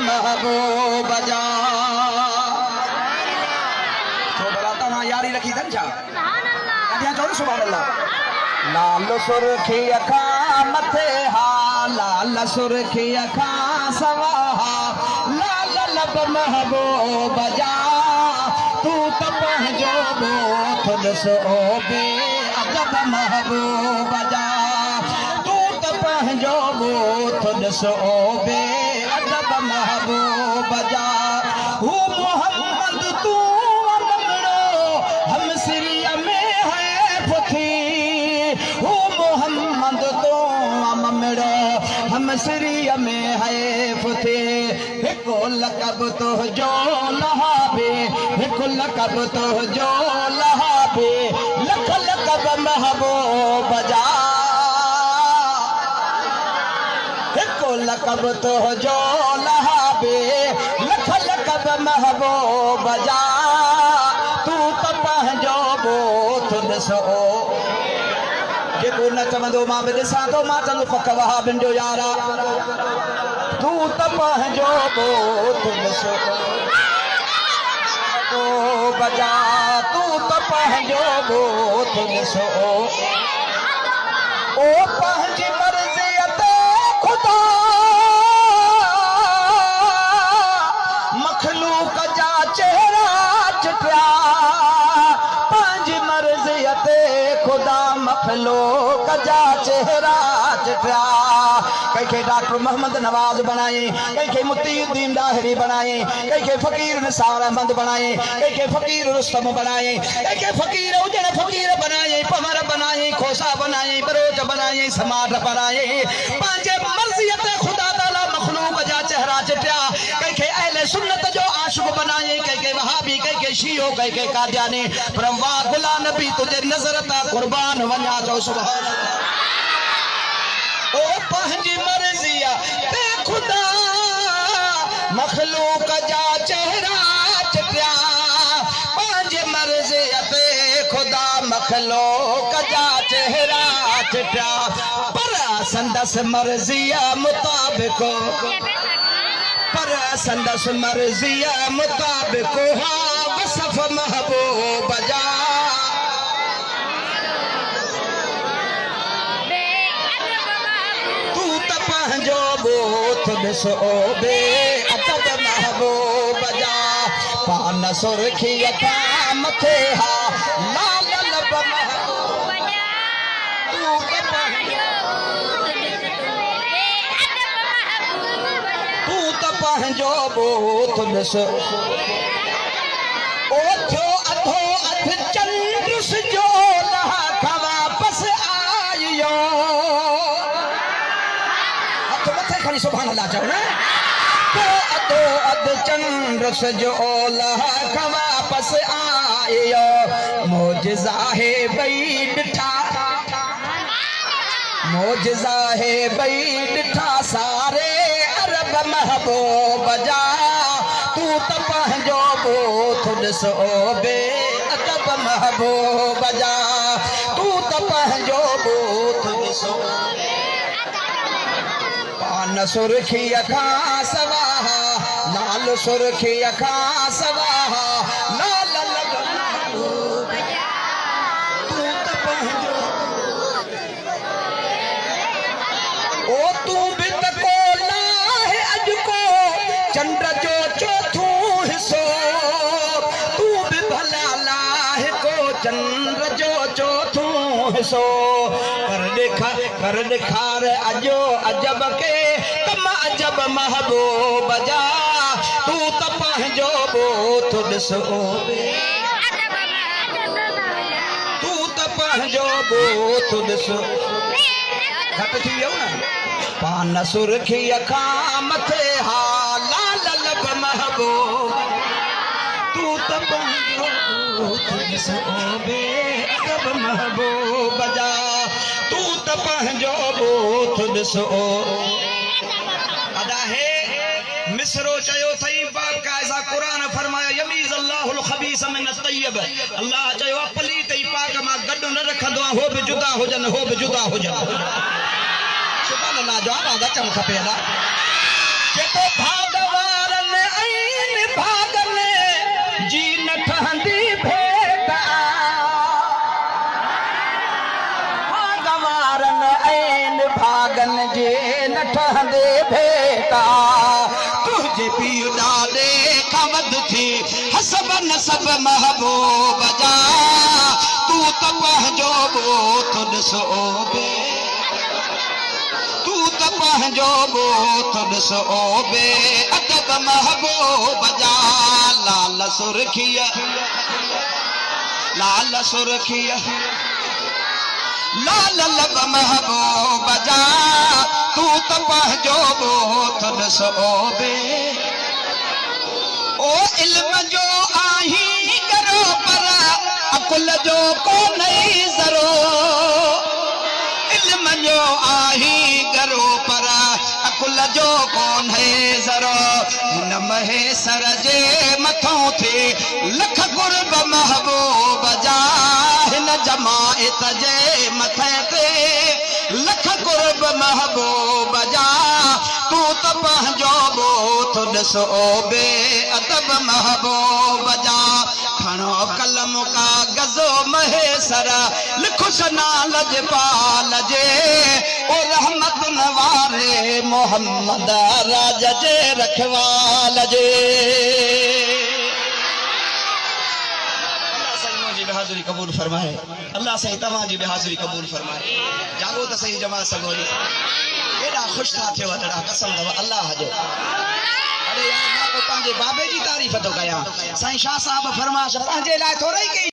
महबूब जा तो बलाता ना यारी रखी दंजा अदिया चोर सुभान अल्लाह लाल सुरखी अखा मथे हा लाल सुरखी अखा सवा लाल लब महबूब जा तू तो पहुंचो बोथ सो बे अदब महबूब जा तू तो पहुंचो बोथ सो बे अदब महबूब जा हू मोहम्मद तू हम सिरिया में है फुथी हू मोहम्मद तो ममड़ो हम सिरिया में है फुथी हिको लकब तो जो लहाबे हिको लकब तो जो लहाबे लख लकब महबूब जा हिको लकब तो जो लहाबे लख लकब महबूब जा तू तो पंहिंजो बोथ ॾिसो जेको न चवंदो मां बि ॾिसां थो मां चवंदो फक वहाबिन जो यारा तू तो पंहिंजो बोथ ॾिसो बजा तू तो पंहिंजो बोथ ॾिसो ओ पंहिंजी मर्ज़ी ते खुदा मखलूक जा चेहरा चिटिया पंहिंजी मर्ज़ी ते खुदा मखलूक जा चेहरा चिटिया कंहिंखे डॉक्टर मोहम्मद नवाज बनाए कंहिंखे मुतीउद्दीन दाहिरी बनाए कंहिंखे फ़कीर निसार अहमद बनाए कंहिंखे फ़कीर रुस्तम बनाए कंहिंखे फ़कीर हुजण फ़कीर बनाए पमर बनाए खोसा बनाए बरोच बनाए समाट बनाए पंहिंजे मर्ज़ी ते खुदा ताला मखलूक जा चेहरा चिटिया कंहिंखे अहले सुन्नत जो आशिक़ बनाए कंहिंखे वहाबी कंहिंखे शियो कंहिंखे कादियानी पर वाह गुला नबी तुझे नज़र ता कुर्बान वञा चओ सुभान अल्लाह ओ पंहिंजी मर्ज़ी ते खुदा मखलूक जा चेहरा चिटिया पंहिंजी मर्ज़ी ते खुदा मखलूक जा चेहरा चिटिया पर संदस मर्ज़ी मुताबिक पर संदस मर्ज़ी मुताबिक हा वसफ महबूब जा पंहिंजो बोथ ॾिसो बे अदब महबूब जा पान सुरखी अखा मथे हा लाल लब महबूब जा तू तो पंहिंजो बोथ ॾिसो ओ थियो अधो अध चंड जो लहा खां वापसि आयो खड़ी सुभान अल्लाह चओ ना तो अधो अध चंड सजो लहा खां वापसि आयो मोजज़ा है बई ॾिठा मोजज़ा है बई ॾिठा सारे अरब महबूब जा तू तो पंहिंजो बोथ ॾिसो बे अदब महबूब जा तू तो पंहिंजो बोथ ॾिसो पान सुरखी अखा सवा लाल सुरखी अखा सवा लाल लब महबूब जा तू तो पंहिंजो ओ तू भी तको लाहे अॼु को चंड जो चौथों हिस्सो तू भी भला लाहे को चंड जो चौथों हिस्सो कर दिखार अजो अजब के तम अजब महबूब जा तू तो पंहिंजो बोथ ॾिसो तू तो पंहिंजो बोथ ॾिसो घटि थी वियो न पान सुरखी अखा मथे हा लाल लब महबूब तू तो पंहिंजो बोथ ॾिसो बे अदब महबूब जा तू तो पंहिंजो बोथ ॾिसो अदा है मिसरो चयो थई बाकायदा कुरान फरमाया यमीज अल्लाहुल खबीस मिन अत-तय्यब अल्लाह चयो पलीत ई पाक मां गॾु न रखंदो हो बि जुदा हुजन हो बि जुदा हुजन सुभान अल्लाह जवाब अचणु खपे अदा जेको भागवा का तुझे पीउ ॾाॾे खां वध थी हसब नसब महबूब जा तू त पंहिंजो ॻोठ ॾिस ओबे तू त पंहिंजो ॻोठ ॾिस ओबे अदब महबूब जा लाल सुर्खीअ लाल सुर्खीअ लाल लब महबूब जा तू त पंहिंजो ॻोठ ॾिस ओबे ओ इल्म जो आहीं करो पर अकुल जो कोन्हे ज़रो इल्म जो आहीं करो पर अकुल जो कोन्हे ज़रो हिन महेसर जे मथों थी लख कुर्ब महबूब जा हिन जमायत जे मथे ते लख कुर्ब महबूब जा तू त पंहिंजो ॻोठ ॾिस ओबे अदब महबूब जा खणो कलम कागज़ महेसर लिखो सना लजपाल जे ओ रहमत वारे मोहम्मद राज जे रखवाल जे हाज़िरी कबूल फरमाए अल्लाह सही तव्हां जी हाज़िरी कबूल फरमाए जागो त सही जमा सगोरी एॾा ख़ुशि था थियो अहिड़ा कसम अथव अल्लाह जो अरे यार मां को पंहिंजे बाबे जी तारीफ़ थो कयां साईं शाह साहब फरमाश पंहिंजे लाइ थोरो ई कई